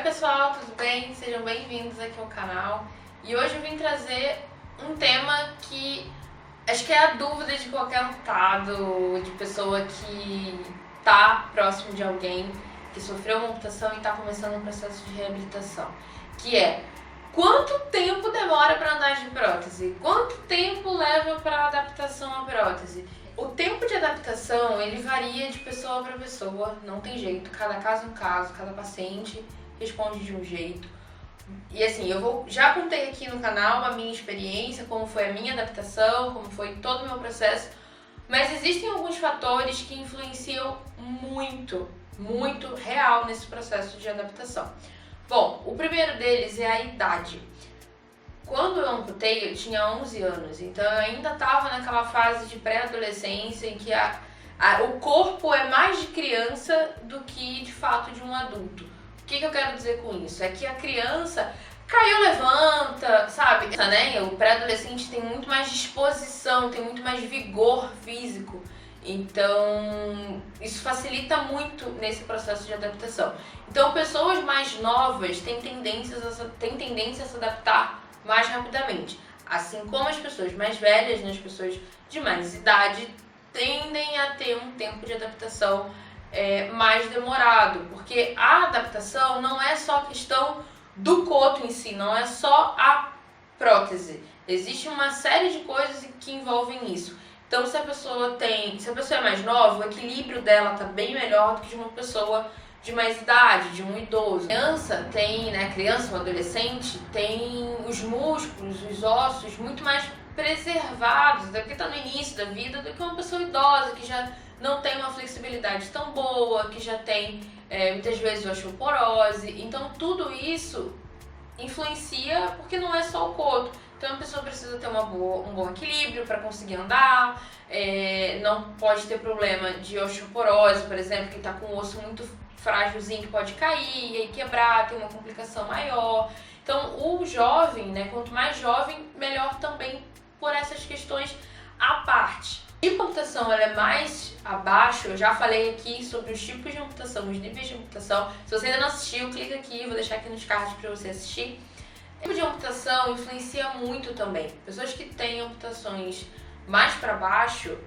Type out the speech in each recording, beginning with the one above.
pessoal, tudo bem? Sejam bem-vindos aqui ao canal. E hoje eu vim trazer um tema que acho que é a dúvida de qualquer lutado, de pessoa que tá próximo de alguém que sofreu uma amputação e está começando um processo de reabilitação, que é: quanto tempo demora para andar de prótese? Quanto tempo leva para adaptação à prótese? O tempo de adaptação, ele varia de pessoa para pessoa, não tem jeito, cada caso é um caso, cada paciente responde de um jeito. E assim, já contei aqui no canal a minha experiência, como foi a minha adaptação, como foi todo o meu processo, mas existem alguns fatores que influenciam muito real nesse processo de adaptação. Bom, o primeiro deles é a idade. Quando eu amputei, eu tinha 11 anos, então eu ainda estava naquela fase de pré-adolescência em que o corpo é mais de criança do que de fato de um adulto. O que eu quero dizer com isso? É que a criança caiu, levanta, sabe? Né? O pré-adolescente tem muito mais disposição, tem muito mais vigor físico. Então, isso facilita muito nesse processo de adaptação. Então, pessoas mais novas têm tendência a se adaptar mais rapidamente. Assim como as pessoas mais velhas, né, as pessoas de mais idade, tendem a ter um tempo de adaptação mais demorado. Porque a adaptação não é só a questão do coto em si, não é só a prótese. Existe uma série de coisas que envolvem isso. Então, se a pessoa é mais nova, o equilíbrio dela está bem melhor do que de uma pessoa de mais idade, de um idoso. Criança ou adolescente tem os músculos, os ossos muito mais preservados, porque está no início da vida, do que uma pessoa idosa que já não tem uma flexibilidade tão boa, que já tem muitas vezes osteoporose. Então, tudo isso influencia, porque não é só o coto. Então a pessoa precisa ter um bom equilíbrio para conseguir andar, não pode ter problema de osteoporose, por exemplo, que está com o osso muito frágilzinho, que pode cair e aí quebrar, tem uma complicação maior. Então o jovem, né, quanto mais jovem, melhor também por essas questões à parte. A amputação ela é mais abaixo, eu já falei aqui sobre os tipos de amputação, os níveis de amputação. Se você ainda não assistiu, clica aqui, vou deixar aqui nos cards para você assistir. O tipo de amputação influencia muito também. Pessoas que têm amputações mais para baixo,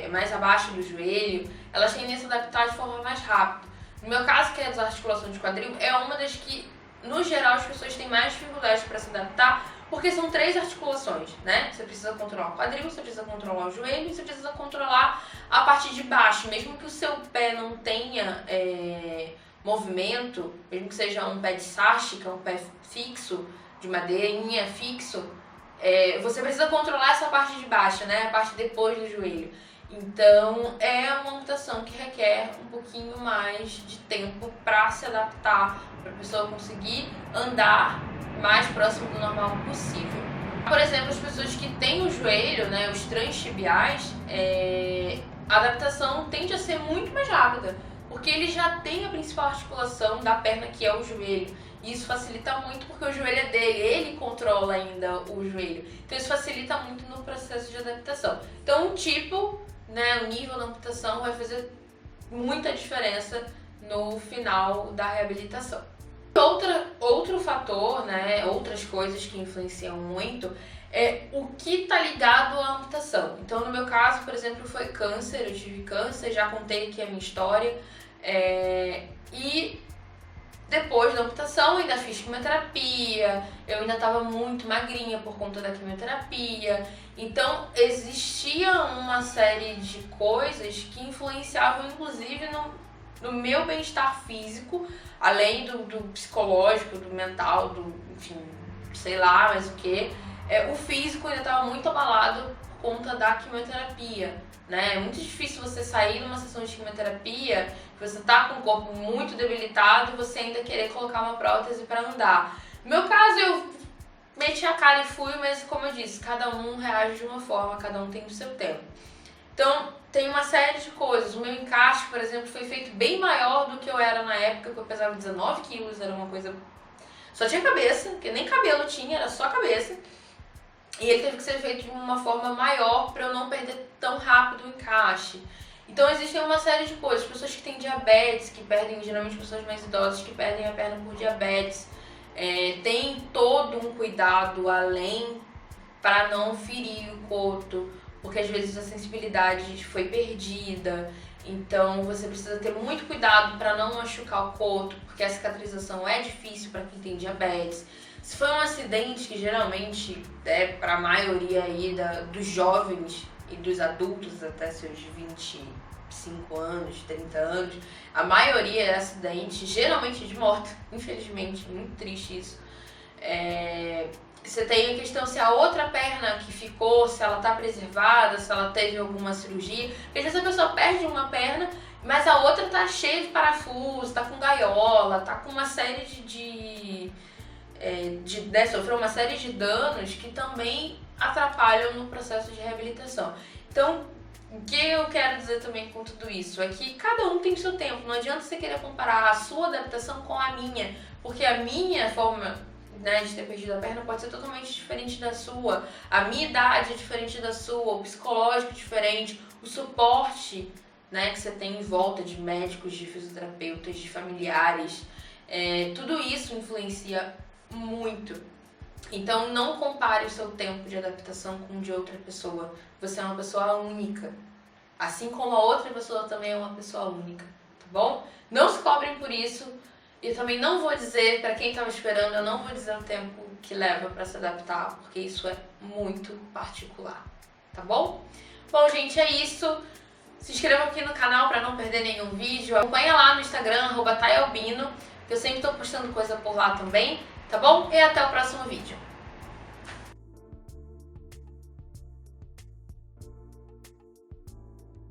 mais abaixo do joelho, elas tendem a se adaptar de forma mais rápida. No meu caso, que é a desarticulação de quadril, é uma das que, no geral, as pessoas têm mais dificuldade para se adaptar, porque são 3 articulações, né? Você precisa controlar o quadril, você precisa controlar o joelho e você precisa controlar a parte de baixo. Mesmo que o seu pé não tenha movimento, mesmo que seja um pé de sashi, que é um pé fixo, de madeirinha fixo, você precisa controlar essa parte de baixo, né? A parte depois do joelho. Então, é uma amputação que requer um pouquinho mais de tempo para se adaptar, para a pessoa conseguir andar mais próximo do normal possível. Por exemplo, as pessoas que têm o joelho, né, os transtibiais, a adaptação tende a ser muito mais rápida, porque ele já tem a principal articulação da perna, que é o joelho. E isso facilita muito porque o joelho é dele, ele controla ainda o joelho. Então isso facilita muito no processo de adaptação. Então o nível da amputação vai fazer muita diferença no final da reabilitação. Outro fator, né, outras coisas que influenciam muito é o que está ligado à amputação. Então, no meu caso, por exemplo, foi câncer, eu tive câncer, já contei aqui a minha história. E depois da amputação, ainda fiz quimioterapia, eu ainda estava muito magrinha por conta da quimioterapia. Então, existia uma série de coisas que influenciavam, inclusive, no meu bem-estar físico, além do psicológico, do mental, enfim, sei lá mais o que. O físico ainda estava muito abalado por conta da quimioterapia, né? É muito difícil você sair numa sessão de quimioterapia, que você tá com o corpo muito debilitado e você ainda querer colocar uma prótese para andar. No meu caso, eu meti a cara e fui, mas como eu disse, cada um reage de uma forma, cada um tem o seu tempo. Então, tem uma série de coisas. O meu encaixe, por exemplo, foi feito bem maior do que eu era na época, que eu pesava 19 quilos, era uma coisa... Só tinha cabeça, porque nem cabelo tinha, era só cabeça. E ele teve que ser feito de uma forma maior para eu não perder tão rápido o encaixe. Então existem uma série de coisas, pessoas que têm diabetes, que perdem, geralmente pessoas mais idosas, que perdem a perna por diabetes, tem todo um cuidado além para não ferir o coto, porque às vezes a sensibilidade foi perdida, então você precisa ter muito cuidado para não machucar o coto, porque a cicatrização é difícil para quem tem diabetes. Se foi um acidente, que geralmente é para a maioria aí dos jovens e dos adultos até seus 25 anos, 30 anos, a maioria é acidente, geralmente de moto, infelizmente, muito triste isso. Você tem a questão se a outra perna que ficou, se ela está preservada, se ela teve alguma cirurgia. Porque às vezes a pessoa perde uma perna, mas a outra está cheia de parafuso, está com gaiola, está com uma série sofreu uma série de danos que também atrapalham no processo de reabilitação. Então, o que eu quero dizer também com tudo isso é que cada um tem o seu tempo. Não adianta você querer comparar a sua adaptação com a minha, porque a minha forma, né, de ter perdido a perna pode ser totalmente diferente da sua, a minha idade é diferente da sua, o psicológico é diferente, o suporte, né, que você tem em volta de médicos, de fisioterapeutas, de familiares, tudo isso influencia muito. Então não compare o seu tempo de adaptação com o de outra pessoa. Você é uma pessoa única, assim como a outra pessoa também é uma pessoa única, tá bom? Não se cobrem por isso. E também não vou dizer, para quem estava esperando, eu não vou dizer o tempo que leva para se adaptar, porque isso é muito particular, tá bom? Bom, gente, é isso. Se inscrevam aqui no canal para não perder nenhum vídeo. Acompanha lá no Instagram, @tayalbino, que eu sempre estou postando coisa por lá também, tá bom? E até o próximo vídeo.